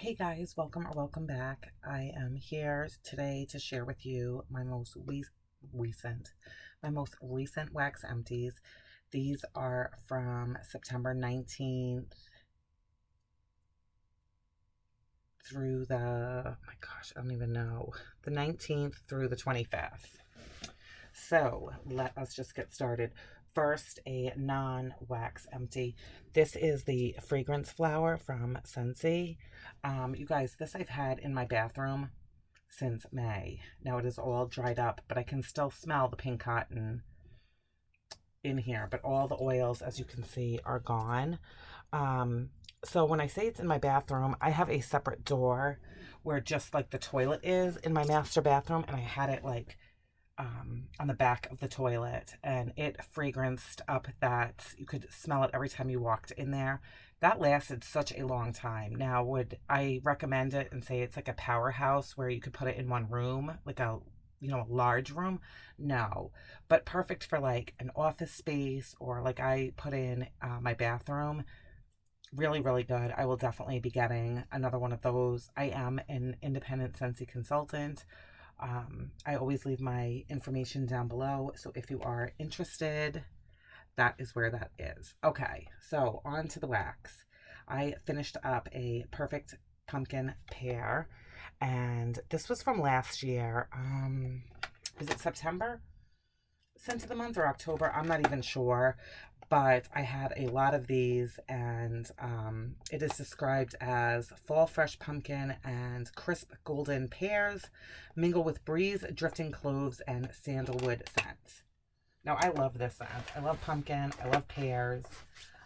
Hey guys, welcome or welcome back. I am here today to share with you my most recent wax empties. These are from September 19th through oh my gosh, I don't even know, the 19th through the 25th. So let us just get started. First, a non-wax empty. This is the fragrance flower from Scentsy. You guys, this I've had in my bathroom since May. Now it is all dried up, but I can still smell the pink cotton in here. But all the oils, as you can see, are gone. So when I say it's in my bathroom, I have a separate door where just like the toilet is in my master bathroom, and I had it like on the back of the toilet, and it fragranced up that you could smell it every time you walked in there. That lasted such a long time. Now, would I recommend it and say it's like a powerhouse where you could put it in one room, like a large room? No, but perfect for like an office space or like I put in my bathroom. Really, really good. I will definitely be getting another one of those. I am an independent Scentsy consultant. I always leave my information down below. So if you are interested, that is where that is. Okay, so on to the wax. I finished up a perfect pumpkin pear, and this was from last year. Was it September? Scent of the month or October? I'm not even sure, but I had a lot of these, and it is described as fall fresh pumpkin and crisp golden pears mingle with breeze, drifting cloves, and sandalwood scents. Now, I love this scent. I love pumpkin. I love pears.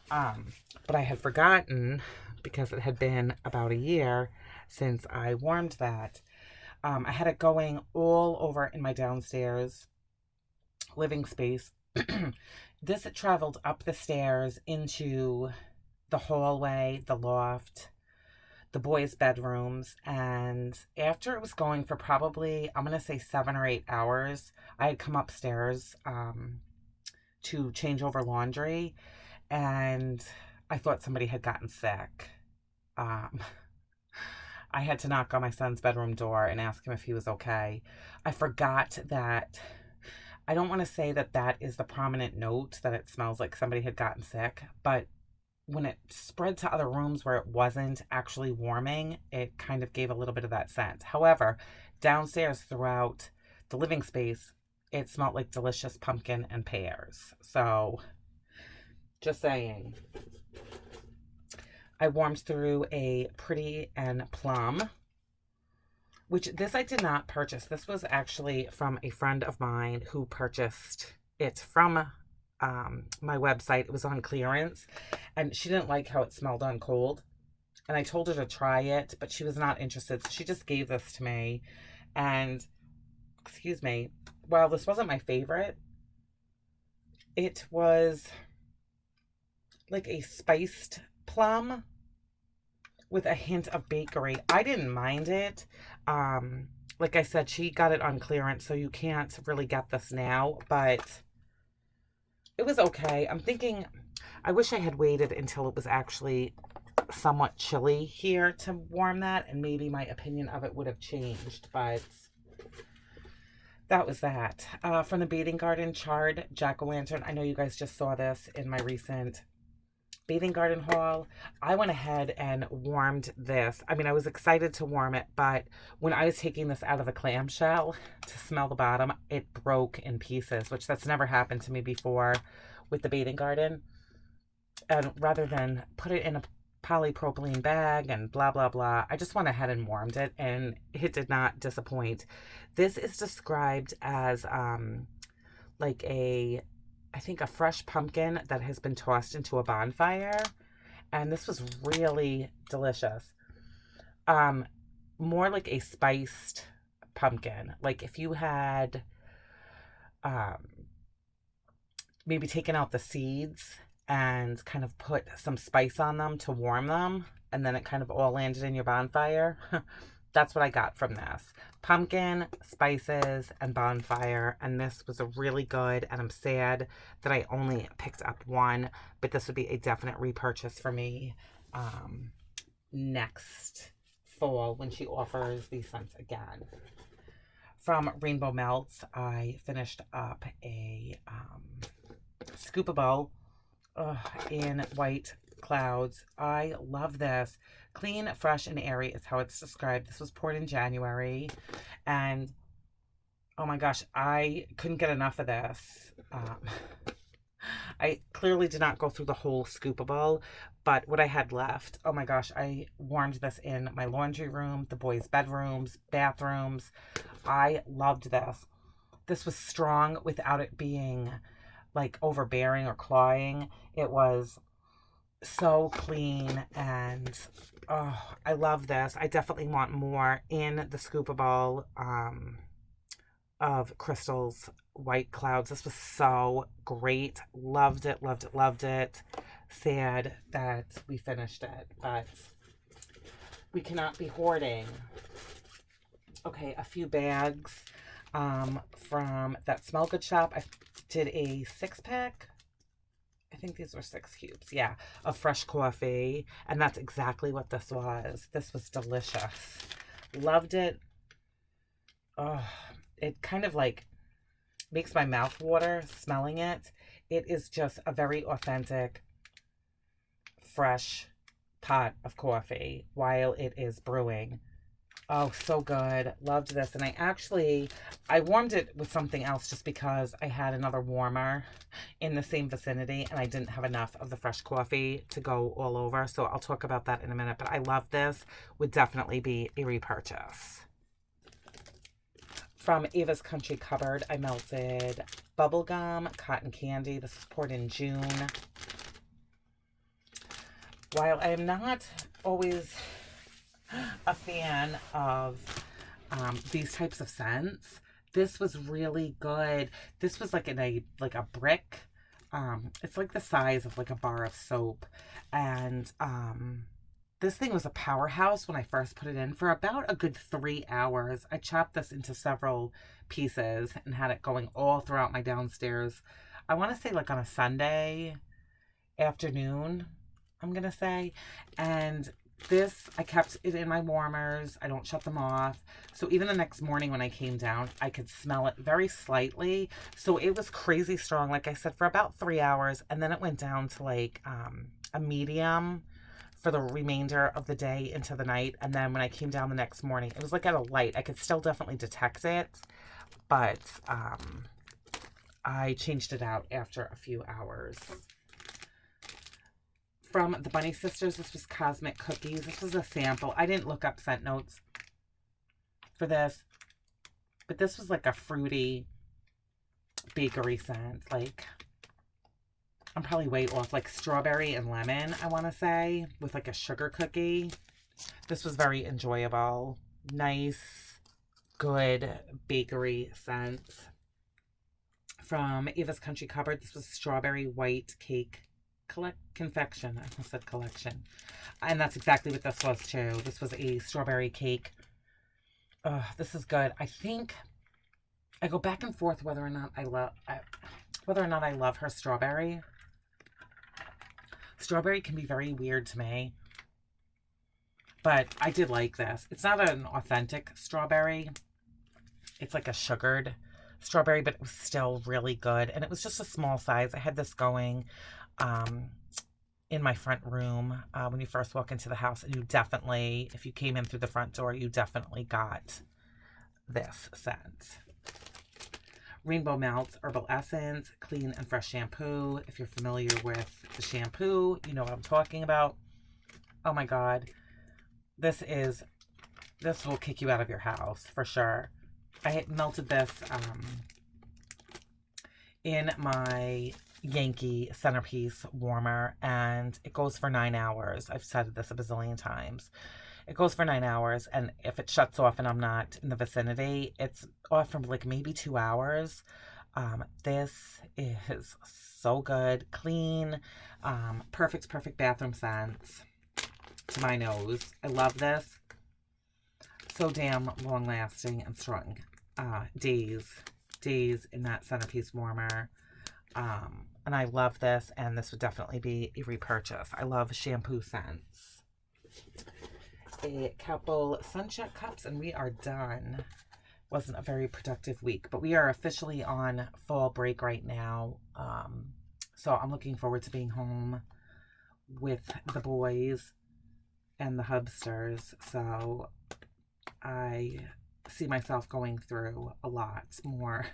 But I had forgotten, because it had been about a year since I warmed that. I had it going all over in my downstairs living space. This traveled up the stairs into the hallway, the loft, the boys' bedrooms, and after it was going for probably, I'm going to say 7 or 8 hours, I had come upstairs to change over laundry, and I thought somebody had gotten sick. Um, I had to knock on my son's bedroom door and ask him if he was okay. I forgot that I don't want to say that that is the prominent note, that it smells like somebody had gotten sick, but when it spread to other rooms where it wasn't actually warming, it kind of gave a little bit of that scent. However, downstairs throughout the living space, it smelled like delicious pumpkin and pears. So, just saying. I warmed through a Pretty and Plum, which this I did not purchase. This was actually from a friend of mine who purchased it from my website. It was on clearance, and she didn't like how it smelled on cold. And I told her to try it, but she was not interested. So she just gave this to me. And, excuse me, while this wasn't my favorite, it was like a spiced plum with a hint of bakery. I didn't mind it. Like I said, she got it on clearance, so you can't really get this now, but it was okay. I'm thinking, I wish I had waited until it was actually somewhat chilly here to warm that, and maybe my opinion of it would have changed, but that was that. From the Bathing Garden, Charred Jack-O-Lantern. I know you guys just saw this in my recent bathing garden haul. I went ahead and warmed this. I mean, I was excited to warm it, but when I was taking this out of the clamshell to smell the bottom, it broke in pieces, which that's never happened to me before with the bathing garden. And rather than put it in a polypropylene bag and blah, blah, blah, I just went ahead and warmed it, and it did not disappoint. This is described as like I think a fresh pumpkin that has been tossed into a bonfire. And this was really delicious. More like a spiced pumpkin. Like if you had maybe taken out the seeds and kind of put some spice on them to warm them, and then it kind of all landed in your bonfire. That's what I got from this. Pumpkin, spices, and bonfire. And this was a really good, and I'm sad that I only picked up one, but this would be a definite repurchase for me next fall when she offers these scents again. From Rainbow Melts, I finished up a scoopable in White Clouds. I love this. Clean, fresh, and airy is how it's described. This was poured in January, and oh my gosh, I couldn't get enough of this. I clearly did not go through the whole scoopable, but what I had left, oh my gosh, I warmed this in my laundry room, the boys' bedrooms, bathrooms. I loved this. This was strong without it being like overbearing or clawing. It was so clean, and oh, I love this. I definitely want more in the scoopable of Crystal's White Clouds. This was so great. Loved it, loved it, loved it. Sad that we finished it, but we cannot be hoarding. Okay, a few bags from that Smell Good shop. I did a 6-pack. I think these were 6 cubes, yeah, of fresh coffee. And that's exactly what this was. This was delicious. Loved it. Oh, it kind of like makes my mouth water smelling it. It is just a very authentic, fresh pot of coffee while it is brewing. Oh, so good. Loved this. And I warmed it with something else just because I had another warmer in the same vicinity and I didn't have enough of the fresh coffee to go all over. So I'll talk about that in a minute. But I love this. Would definitely be a repurchase. From Ava's Country Cupboard, I melted bubblegum, cotton candy. This was poured in June. While I am not always a fan of these types of scents, this was really good. This was like in a brick. It's like the size of like a bar of soap, and this thing was a powerhouse when I first put it in. For about a good 3 hours, I chopped this into several pieces and had it going all throughout my downstairs. I want to say like on a Sunday afternoon, I'm gonna say. And this, I kept it in my warmers. I don't shut them off. So even the next morning when I came down, I could smell it very slightly. So it was crazy strong, like I said, for about 3 hours. And then it went down to like a medium for the remainder of the day into the night. And then when I came down the next morning, it was like at a light. I could still definitely detect it, but I changed it out after a few hours. From the Bunny Sisters, this was Cosmic Cookies. This was a sample. I didn't look up scent notes for this, but this was like a fruity bakery scent. Like, I'm probably way off, like strawberry and lemon, I want to say, with like a sugar cookie. This was very enjoyable. Nice, good bakery scent. From Ava's Country Cupboard, this was Strawberry White Cake Confection. I almost said collection. And that's exactly what this was too. This was a strawberry cake. This is good. I think I go back and forth whether or not I love her strawberry. Strawberry can be very weird to me, but I did like this. It's not an authentic strawberry. It's like a sugared strawberry, but it was still really good. And it was just a small size. I had this going in my front room when you first walk into the house. And you definitely, if you came in through the front door, you definitely got this scent. Rainbow Melts Herbal Essence Clean and Fresh Shampoo. If you're familiar with the shampoo, you know what I'm talking about. Oh my God. This will kick you out of your house for sure. I had melted this in my Yankee centerpiece warmer, and it goes for 9 hours. I've said this a bazillion times. It goes for 9 hours, and if it shuts off and I'm not in the vicinity, it's off for like maybe 2 hours. This is so good. Clean, perfect bathroom scents to my nose. I love this. So damn long lasting and strong. Days in that centerpiece warmer. And I love this, and this would definitely be a repurchase. I love shampoo scents. a couple suncheck cups and we are done. Wasn't a very productive week, but we are officially on fall break right now. So I'm looking forward to being home with the boys and the hubsters. So I see myself going through a lot more,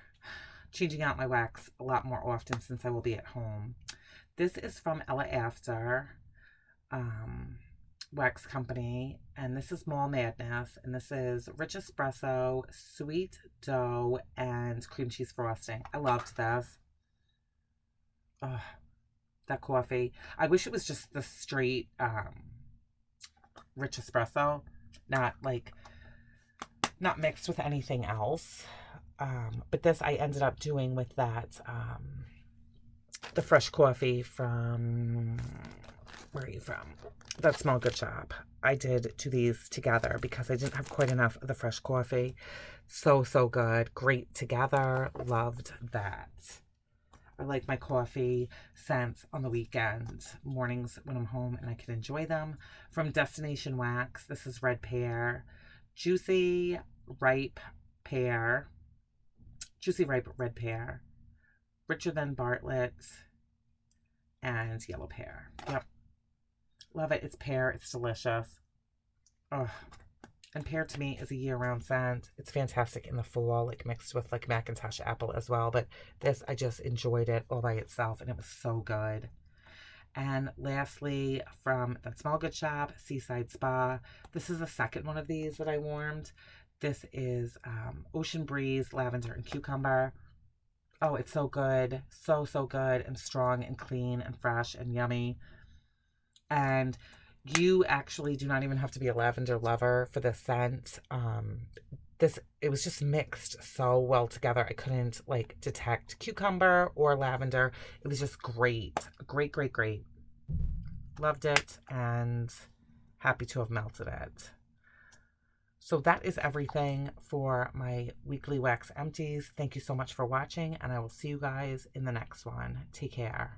changing out my wax a lot more often since I will be at home. This is from Ella After Wax Company, and this is Mall Madness, and this is rich espresso, sweet dough, and cream cheese frosting. I loved this. Oh, that coffee. I wish it was just the straight rich espresso, not mixed with anything else. But this I ended up doing with that the fresh coffee from, where are you from? That Small Good Shop. I did two these together because I didn't have quite enough of the fresh coffee. So good. Great together. Loved that. I like my coffee scents on the weekend, mornings when I'm home and I can enjoy them. From Destination Wax, this is red pear, juicy ripe pear, juicy ripe red pear, richer than Bartlett, and yellow pear. Yep. Love it. It's pear. It's delicious. Oh, and pear to me is a year-round scent. It's fantastic in the fall, like mixed with like Macintosh apple as well. But this, I just enjoyed it all by itself, and it was so good. And lastly, from that Small Good Shop, Seaside Spa. This is the second one of these that I warmed. This is Ocean Breeze, Lavender, and Cucumber. Oh, it's so good. So good and strong and clean and fresh and yummy. And you actually do not even have to be a lavender lover for this scent. It was just mixed so well together. I couldn't like detect cucumber or lavender. It was just great. Great. Loved it and happy to have melted it. So that is everything for my weekly wax empties. Thank you so much for watching, and I will see you guys in the next one. Take care.